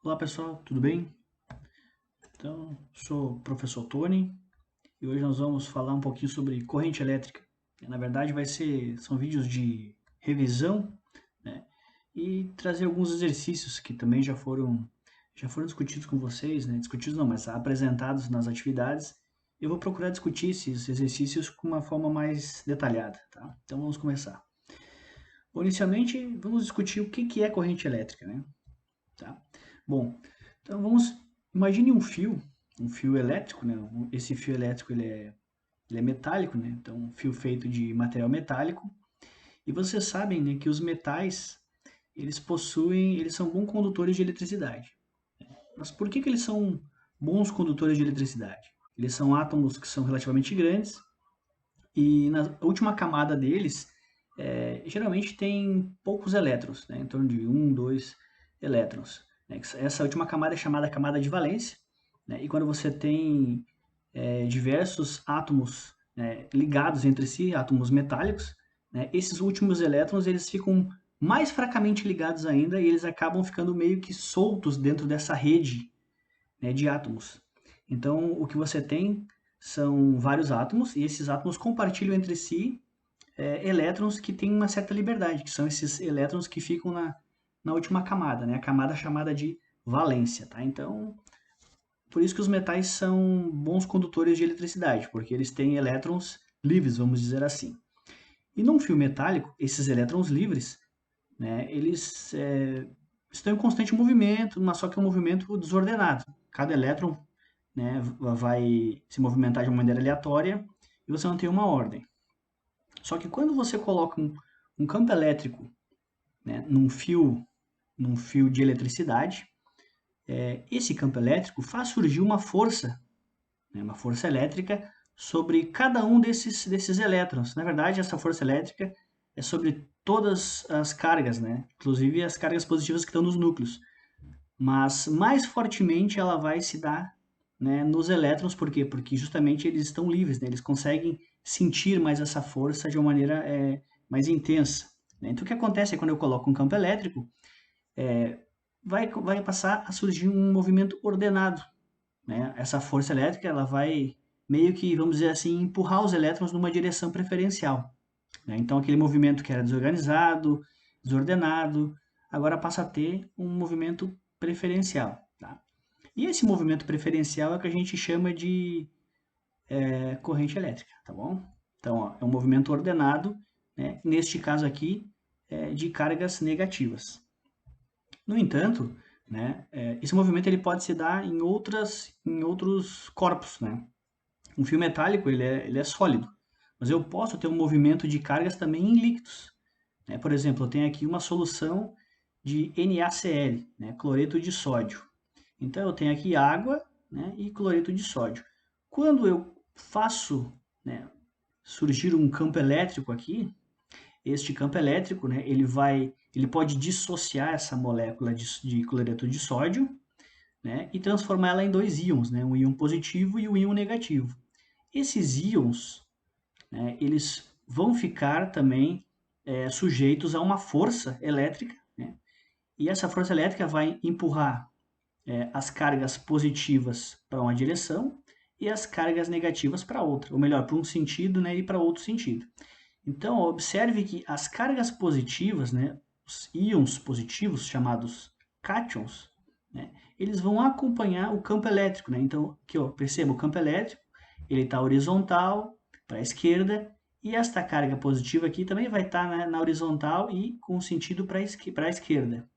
Olá pessoal, tudo bem? Então, sou o professor Tony e hoje nós vamos falar um pouquinho sobre corrente elétrica. Na verdade, são vídeos de revisão, né? E trazer alguns exercícios que também já foram discutidos com vocês, né? Discutidos não, mas apresentados nas atividades. Eu vou procurar discutir esses exercícios com uma forma mais detalhada, tá? Então vamos começar. Bom, inicialmente, vamos discutir o que é corrente elétrica, né? Tá? Bom, então imagine um fio elétrico, né? Esse fio elétrico ele é metálico, né? Então, um fio feito de material metálico. E vocês sabem, né, que os metais, eles são bons condutores de eletricidade. Mas por que eles são bons condutores de eletricidade? Eles são átomos que são relativamente grandes e na última camada deles, geralmente tem poucos elétrons, né? Em torno de um, dois elétrons, né? Essa última camada é chamada camada de valência, né? E quando você tem diversos átomos, né, ligados entre si, átomos metálicos, né, esses últimos elétrons eles ficam mais fracamente ligados ainda e eles acabam ficando meio que soltos dentro dessa rede, né, de átomos. Então, o que você tem são vários átomos e esses átomos compartilham entre si elétrons que têm uma certa liberdade, que são esses elétrons que ficam na última camada, né? A camada chamada de valência, tá? Então, por isso que os metais são bons condutores de eletricidade, porque eles têm elétrons livres, vamos dizer assim. E num fio metálico, esses elétrons livres, né, eles estão em constante movimento, mas só que é um movimento desordenado. Cada elétron, né, vai se movimentar de uma maneira aleatória e você não tem uma ordem. Só que quando você coloca um campo elétrico, né, num fio de eletricidade, esse campo elétrico faz surgir uma força, né, uma força elétrica sobre cada um desses elétrons. Na verdade, essa força elétrica é sobre todas as cargas, né, inclusive as cargas positivas que estão nos núcleos. Mas mais fortemente ela vai se dar, né, nos elétrons, por quê? Porque justamente eles estão livres, né, eles conseguem sentir mais essa força de uma maneira mais intensa, né? Então o que acontece é quando eu coloco um campo elétrico, vai passar a surgir um movimento ordenado, né? Essa força elétrica ela vai meio que, vamos dizer assim, empurrar os elétrons numa direção preferencial, né? Então aquele movimento que era desorganizado, desordenado, agora passa a ter um movimento preferencial, tá? E esse movimento preferencial é o que a gente chama de corrente elétrica, tá bom? Então, ó, é um movimento ordenado, né? Neste caso aqui, de cargas negativas. No entanto, né, esse movimento ele pode se dar em outros corpos, né? Um fio metálico ele é sólido, mas eu posso ter um movimento de cargas também em líquidos, né? Por exemplo, eu tenho aqui uma solução de NaCl, né, cloreto de sódio. Então eu tenho aqui água, né, e cloreto de sódio. Quando eu faço, né, surgir um campo elétrico aqui, este campo elétrico, né, ele pode dissociar essa molécula de cloreto de sódio, né, e transformar ela em dois íons, né, um íon positivo e um íon negativo. Esses íons, né, eles vão ficar também sujeitos a uma força elétrica, né, e essa força elétrica vai empurrar as cargas positivas para uma direção e as cargas negativas para outra, ou melhor, para um sentido, né, e para outro sentido. Então, observe que as cargas positivas, né, os íons positivos, chamados cátions, né, eles vão acompanhar o campo elétrico. Né? Então, aqui, ó, perceba, o campo elétrico ele está horizontal para a esquerda, e esta carga positiva aqui também vai estar, né, na horizontal e com sentido para a esquerda.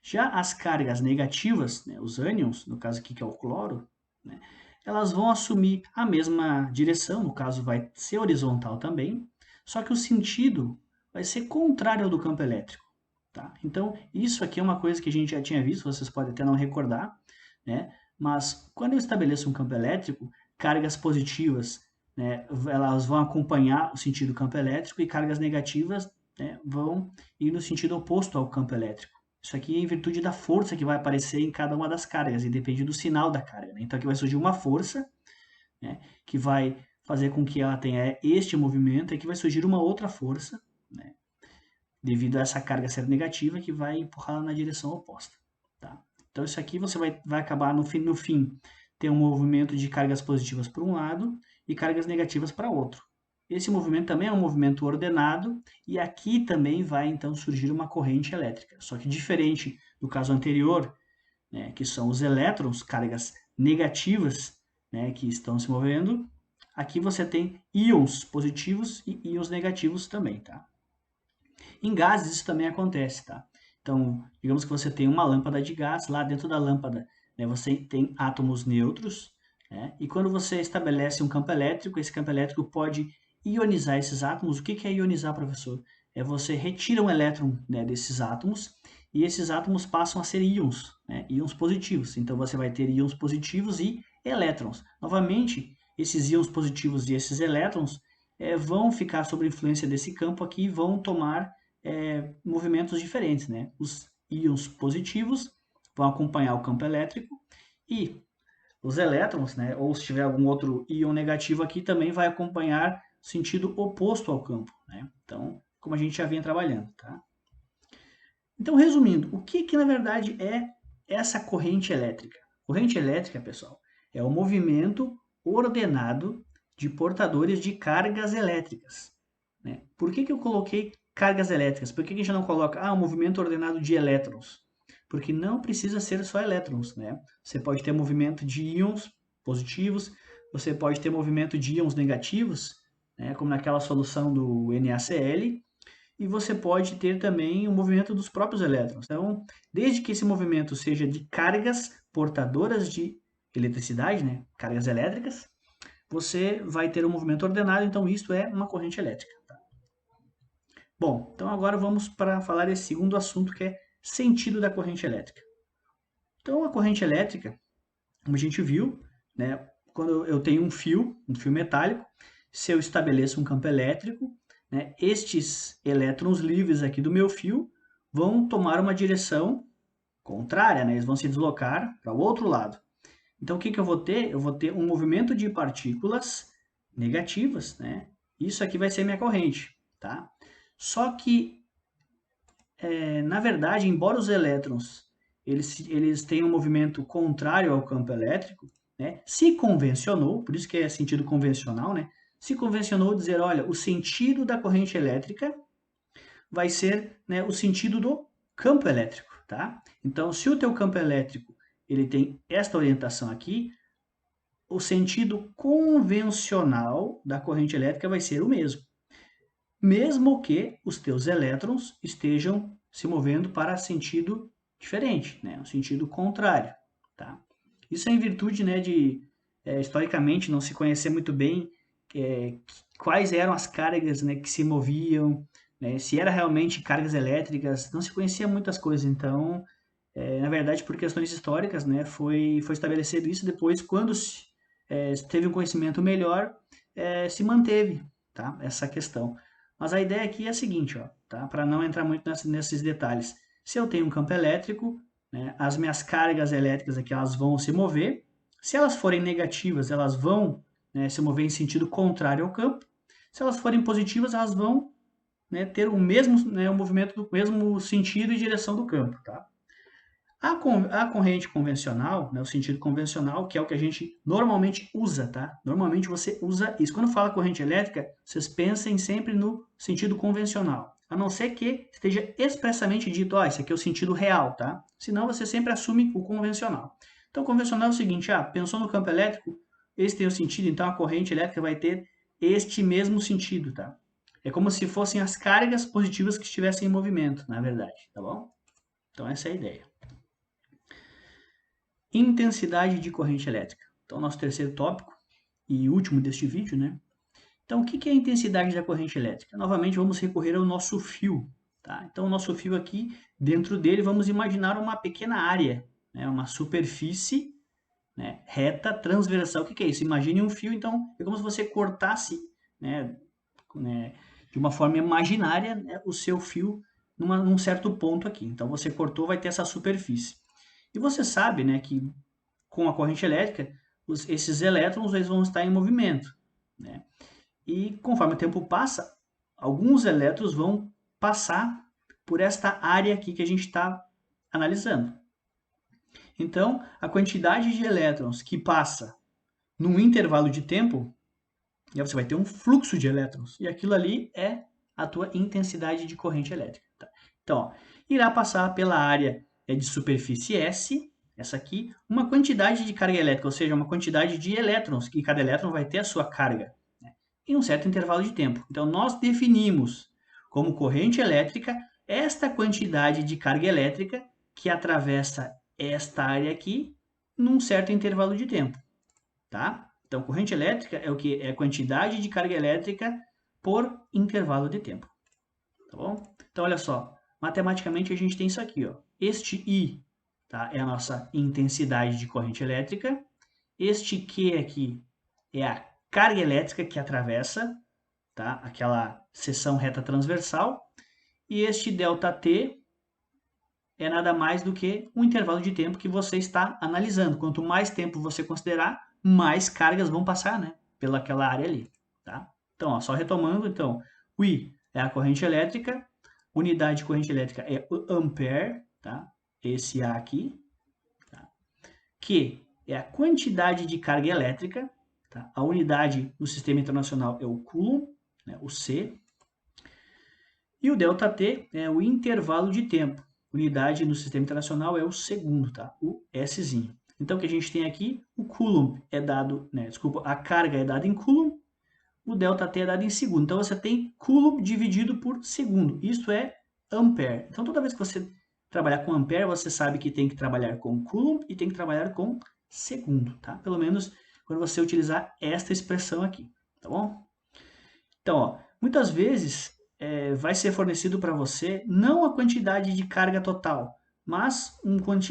Já as cargas negativas, né, os ânions, no caso aqui que é o cloro, né, elas vão assumir a mesma direção, no caso vai ser horizontal também, só que o sentido vai ser contrário ao do campo elétrico. Tá? Então, isso aqui é uma coisa que a gente já tinha visto, vocês podem até não recordar, né? Mas quando eu estabeleço um campo elétrico, cargas positivas, né, elas vão acompanhar o sentido do campo elétrico e cargas negativas, né, vão ir no sentido oposto ao campo elétrico. Isso aqui é em virtude da força que vai aparecer em cada uma das cargas e depende do sinal da carga. Né? Então aqui vai surgir uma força, né, que vai fazer com que ela tenha este movimento, e aqui vai surgir uma outra força, né, devido a essa carga ser negativa, que vai empurrá-la na direção oposta. Tá? Então isso aqui você vai acabar no fim ter um movimento de cargas positivas para um lado e cargas negativas para outro. Esse movimento também é um movimento ordenado e aqui também vai então surgir uma corrente elétrica. Só que diferente do caso anterior, né, que são os elétrons, cargas negativas, né, que estão se movendo, aqui você tem íons positivos e íons negativos também, tá? Em gases isso também acontece, tá? Então, digamos que você tem uma lâmpada de gás, lá dentro da lâmpada, né, você tem átomos neutros, né? E quando você estabelece um campo elétrico, esse campo elétrico pode ionizar esses átomos. O que é ionizar, professor? É você retira um elétron, né, desses átomos e esses átomos passam a ser íons, né, íons positivos. Então, você vai ter íons positivos e elétrons. Novamente, esses íons positivos e esses elétrons vão ficar sob influência desse campo aqui e vão tomar movimentos diferentes, né? Os íons positivos vão acompanhar o campo elétrico e os elétrons, né? Ou se tiver algum outro íon negativo aqui, também vai acompanhar sentido oposto ao campo, né? Então, como a gente já vinha trabalhando, tá? Então, resumindo, o que na verdade é essa corrente elétrica? Corrente elétrica, pessoal, é o movimento ordenado de portadores de cargas elétricas, né? Por que eu coloquei cargas elétricas? Por que a gente não coloca um movimento ordenado de elétrons? Porque não precisa ser só elétrons, né? Você pode ter movimento de íons positivos, você pode ter movimento de íons negativos, né? Como naquela solução do NaCl, e você pode ter também o movimento dos próprios elétrons. Então, desde que esse movimento seja de cargas portadoras de eletricidade, né? Cargas elétricas, você vai ter um movimento ordenado, então isso é uma corrente elétrica. Tá? Bom, então agora vamos para falar desse segundo assunto, que é sentido da corrente elétrica. Então, a corrente elétrica, como a gente viu, né, quando eu tenho um fio metálico, se eu estabeleço um campo elétrico, né, estes elétrons livres aqui do meu fio vão tomar uma direção contrária, né, eles vão se deslocar para o outro lado. Então, o que eu vou ter? Eu vou ter um movimento de partículas negativas, né? Isso aqui vai ser minha corrente, tá? Só que, na verdade, embora os elétrons eles tenham um movimento contrário ao campo elétrico, né? Se convencionou, por isso que é sentido convencional, né? Se convencionou dizer, olha, o sentido da corrente elétrica vai ser, né, o sentido do campo elétrico, tá? Então, se o teu campo elétrico ele tem esta orientação aqui, o sentido convencional da corrente elétrica vai ser o mesmo que os teus elétrons estejam se movendo para sentido diferente, né? Um sentido contrário, tá? Isso é em virtude, né, de historicamente não se conhecer muito bem quais eram as cargas, né, que se moviam, né, se era realmente cargas elétricas, não se conhecia muitas coisas, então, na verdade, por questões históricas, né, foi estabelecido isso depois, quando teve um conhecimento melhor, se manteve, tá, essa questão. Mas a ideia aqui é a seguinte, ó, tá, para não entrar muito nesses detalhes. Se eu tenho um campo elétrico, né, as minhas cargas elétricas aqui elas vão se mover. Se elas forem negativas, elas vão, né, se mover em sentido contrário ao campo. Se elas forem positivas, elas vão, né, ter o mesmo, né, o movimento do mesmo sentido e direção do campo, tá? A corrente convencional, né, o sentido convencional, que é o que a gente normalmente usa, tá? Normalmente você usa isso. Quando fala corrente elétrica, vocês pensem sempre no sentido convencional. A não ser que esteja expressamente dito, esse aqui é o sentido real, tá? Senão você sempre assume o convencional. Então, o convencional é o seguinte, pensou no campo elétrico, esse tem o sentido, então a corrente elétrica vai ter este mesmo sentido, tá? É como se fossem as cargas positivas que estivessem em movimento, na verdade, tá bom? Então, essa é a ideia. Intensidade de corrente elétrica. Então, nosso terceiro tópico e último deste vídeo, né? Então, o que é a intensidade da corrente elétrica? Novamente, vamos recorrer ao nosso fio, tá? Então, o nosso fio aqui, dentro dele, vamos imaginar uma pequena área, né? Uma superfície, né, reta, transversal. O que é isso? Imagine um fio, então, é como se você cortasse, né, de uma forma imaginária, né, o seu fio num certo ponto aqui. Então, você cortou, vai ter essa superfície. E você sabe, né, que com a corrente elétrica, esses elétrons eles vão estar em movimento, né? E conforme o tempo passa, alguns elétrons vão passar por esta área aqui que a gente está analisando. Então, a quantidade de elétrons que passa num intervalo de tempo, e aí você vai ter um fluxo de elétrons, e aquilo ali é a tua intensidade de corrente elétrica. Tá? Então, ó, irá passar pela área de superfície S, essa aqui, uma quantidade de carga elétrica, ou seja, uma quantidade de elétrons, que cada elétron vai ter a sua carga, né, em um certo intervalo de tempo. Então, nós definimos como corrente elétrica esta quantidade de carga elétrica que atravessa esta área aqui num certo intervalo de tempo, tá? Então, corrente elétrica é o que? É a quantidade de carga elétrica por intervalo de tempo, tá bom? Então, olha só, matematicamente a gente tem isso aqui, ó. Este I, tá, é a nossa intensidade de corrente elétrica. Este Q aqui é a carga elétrica que atravessa, tá, aquela seção reta transversal. E este ΔT é nada mais do que um intervalo de tempo que você está analisando. Quanto mais tempo você considerar, mais cargas vão passar, né, pelaquela área ali, tá? Então, ó, só retomando, então, o I é a corrente elétrica, unidade de corrente elétrica é o ampere, tá? Esse A aqui, tá? Q é a quantidade de carga elétrica, tá? A unidade no sistema internacional é o coulomb, né, o C. E o ΔT é o intervalo de tempo. Unidade no sistema internacional é o segundo, tá? O Szinho. Então, o que a gente tem aqui, o coulomb é dado, né, desculpa, a carga é dada em coulomb, o ΔT é dado em segundo. Então, você tem coulomb dividido por segundo. Isso é ampere. Então, toda vez que você trabalhar com ampere, você sabe que tem que trabalhar com coulomb e tem que trabalhar com segundo, tá? Pelo menos quando você utilizar esta expressão aqui, tá bom? Então, ó, muitas vezes vai ser fornecido para você não a quantidade de carga total, mas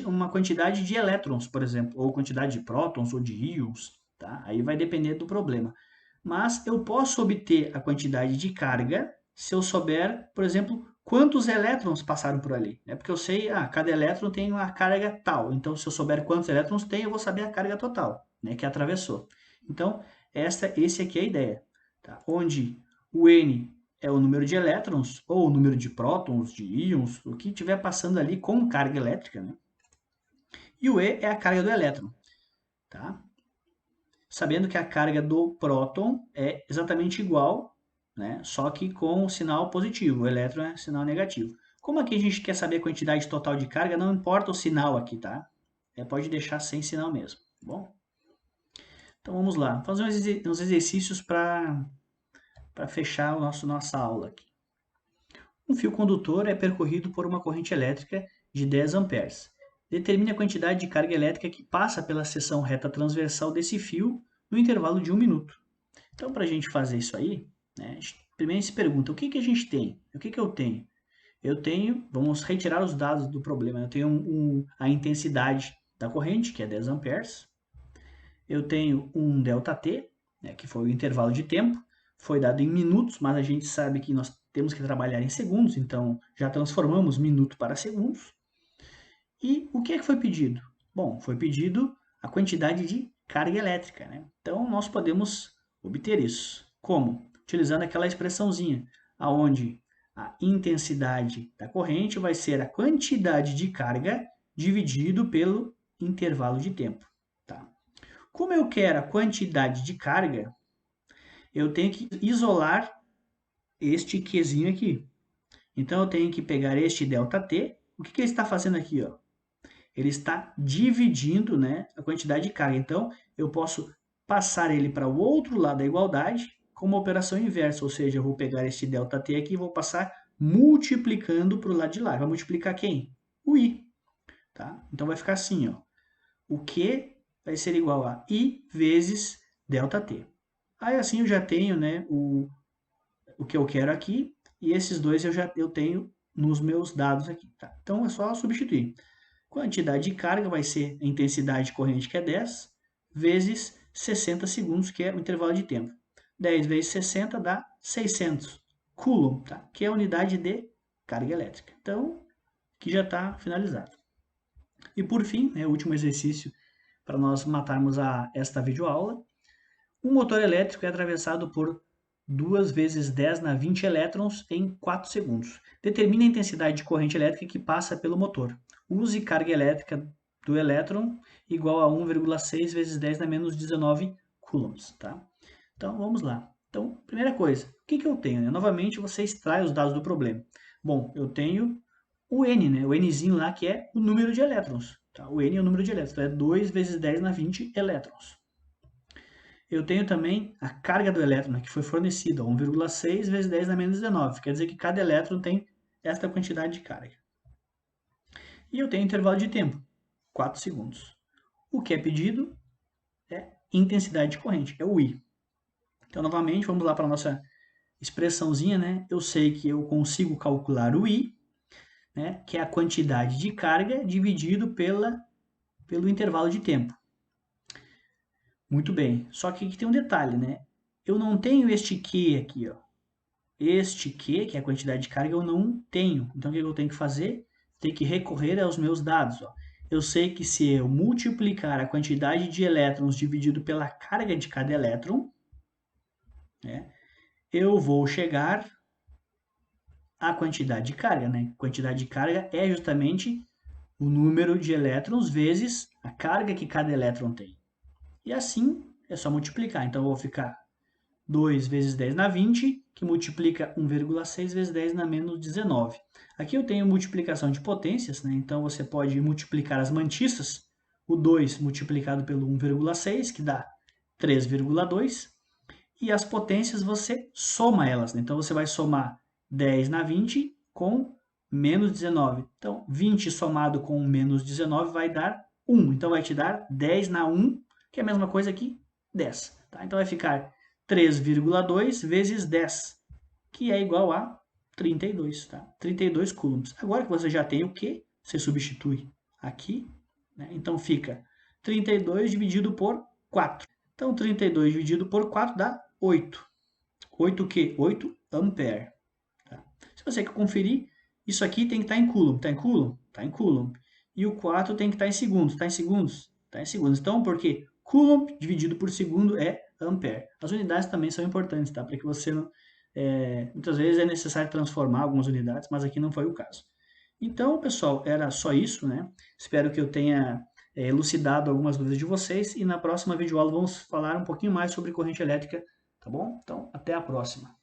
uma quantidade de elétrons, por exemplo, ou quantidade de prótons ou de íons, tá? Aí vai depender do problema. Mas eu posso obter a quantidade de carga se eu souber, por exemplo, quantos elétrons passaram por ali. Né? Porque eu sei, cada elétron tem uma carga tal. Então, se eu souber quantos elétrons tem, eu vou saber a carga total, né, que atravessou. Então, esse aqui é a ideia. Tá? Onde o N é o número de elétrons, ou o número de prótons, de íons, o que estiver passando ali com carga elétrica, né? E o E é a carga do elétron, tá? Sabendo que a carga do próton é exatamente igual, né? Só que com o sinal positivo, o elétron é sinal negativo. Como aqui a gente quer saber a quantidade total de carga, não importa o sinal aqui, tá? Pode deixar sem sinal mesmo, tá bom? Então vamos lá, fazer uns exercícios para fechar nossa aula aqui. Um fio condutor é percorrido por uma corrente elétrica de 10 amperes. Determine a quantidade de carga elétrica que passa pela seção reta transversal desse fio no intervalo de 1 minuto. Então, para a gente fazer isso aí, né, primeiro a gente se pergunta, o que, que a gente tem? O que, que eu tenho? Eu tenho, vamos retirar os dados do problema, eu tenho a intensidade da corrente, que é 10 amperes. Eu tenho um ΔT, né, que foi o intervalo de tempo, foi dado em minutos, mas a gente sabe que nós temos que trabalhar em segundos, então já transformamos minuto para segundos. E o que é que foi pedido? Bom, foi pedido a quantidade de carga elétrica, né? Então nós podemos obter isso. Como? Utilizando aquela expressãozinha, aonde a intensidade da corrente vai ser a quantidade de carga dividido pelo intervalo de tempo. Tá? Como eu quero a quantidade de carga, eu tenho que isolar este Qzinho aqui. Então, eu tenho que pegar este ΔT. O que ele está fazendo aqui? Ó? Ele está dividindo, né, a quantidade de carga. Então, eu posso passar ele para o outro lado da igualdade com uma operação inversa. Ou seja, eu vou pegar este ΔT aqui e vou passar multiplicando para o lado de lá. Vai multiplicar quem? O I. Tá? Então, vai ficar assim. Ó. O Q vai ser igual a I vezes ΔT. Aí, assim, eu já tenho, né, o que eu quero aqui, e esses dois eu tenho nos meus dados aqui. Tá? Então, é só substituir. Quantidade de carga vai ser a intensidade de corrente, que é 10, vezes 60 segundos, que é o intervalo de tempo. 10 vezes 60 dá 600 coulomb, tá? Que é a unidade de carga elétrica. Então, aqui já está finalizado. E por fim, o último exercício para nós matarmos esta videoaula. Um motor elétrico é atravessado por 2 vezes 10 na 20 elétrons em 4 segundos. Determine a intensidade de corrente elétrica que passa pelo motor. Use carga elétrica do elétron igual a 1,6 vezes 10 na menos 19 coulombs, tá? Então, vamos lá. Então, primeira coisa, o que eu tenho? Novamente, você extrai os dados do problema. Bom, eu tenho o N, né? O Nzinho lá, que é o número de elétrons. Tá? O N é o número de elétrons, então é 2 vezes 10 na 20 elétrons. Eu tenho também a carga do elétron, né, que foi fornecida, 1,6 vezes 10 na menos 19. Quer dizer que cada elétron tem esta quantidade de carga. E eu tenho intervalo de tempo, 4 segundos. O que é pedido é intensidade de corrente, é o I. Então, novamente, vamos lá para a nossa expressãozinha, né? Eu sei que eu consigo calcular o I, né, que é a quantidade de carga dividido pelo intervalo de tempo. Muito bem, só que aqui tem um detalhe, né? Eu não tenho este Q aqui, ó. Este Q, que é a quantidade de carga, eu não tenho. Então, o que eu tenho que fazer? Tenho que recorrer aos meus dados, ó. Eu sei que se eu multiplicar a quantidade de elétrons dividido pela carga de cada elétron, né, eu vou chegar à quantidade de carga, né? Quantidade de carga é justamente o número de elétrons vezes a carga que cada elétron tem. E assim é só multiplicar. Então, eu vou ficar 2 vezes 10 na 20, que multiplica 1,6 vezes 10 na menos 19. Aqui eu tenho multiplicação de potências, né? Então você pode multiplicar as mantiças, o 2 multiplicado pelo 1,6, que dá 3,2, e as potências você soma elas, né? Então você vai somar 10 na 20 com menos 19. Então 20 somado com menos 19 vai dar 1. Então vai te dar 10 na 1, que é a mesma coisa que 10. Tá? Então vai ficar 3,2 vezes 10, que é igual a 32, tá? 32 coulombs. Agora que você já tem o Q, você substitui aqui, né? Então fica 32 dividido por 4. Então 32 dividido por 4 dá 8. 8 o quê? 8 ampere. Tá? Se você quer conferir, isso aqui tem que estar em coulomb. Está em coulomb? Está em coulomb. E o 4 tem que estar em segundos. Está em segundos? Está em segundos. Então, por quê? Coulomb dividido por segundo é ampere. As unidades também são importantes, tá? Para que você não... muitas vezes é necessário transformar algumas unidades, mas aqui não foi o caso. Então, pessoal, era só isso, né? Espero que eu tenha elucidado algumas dúvidas de vocês e na próxima videoaula vamos falar um pouquinho mais sobre corrente elétrica, tá bom? Então, até a próxima.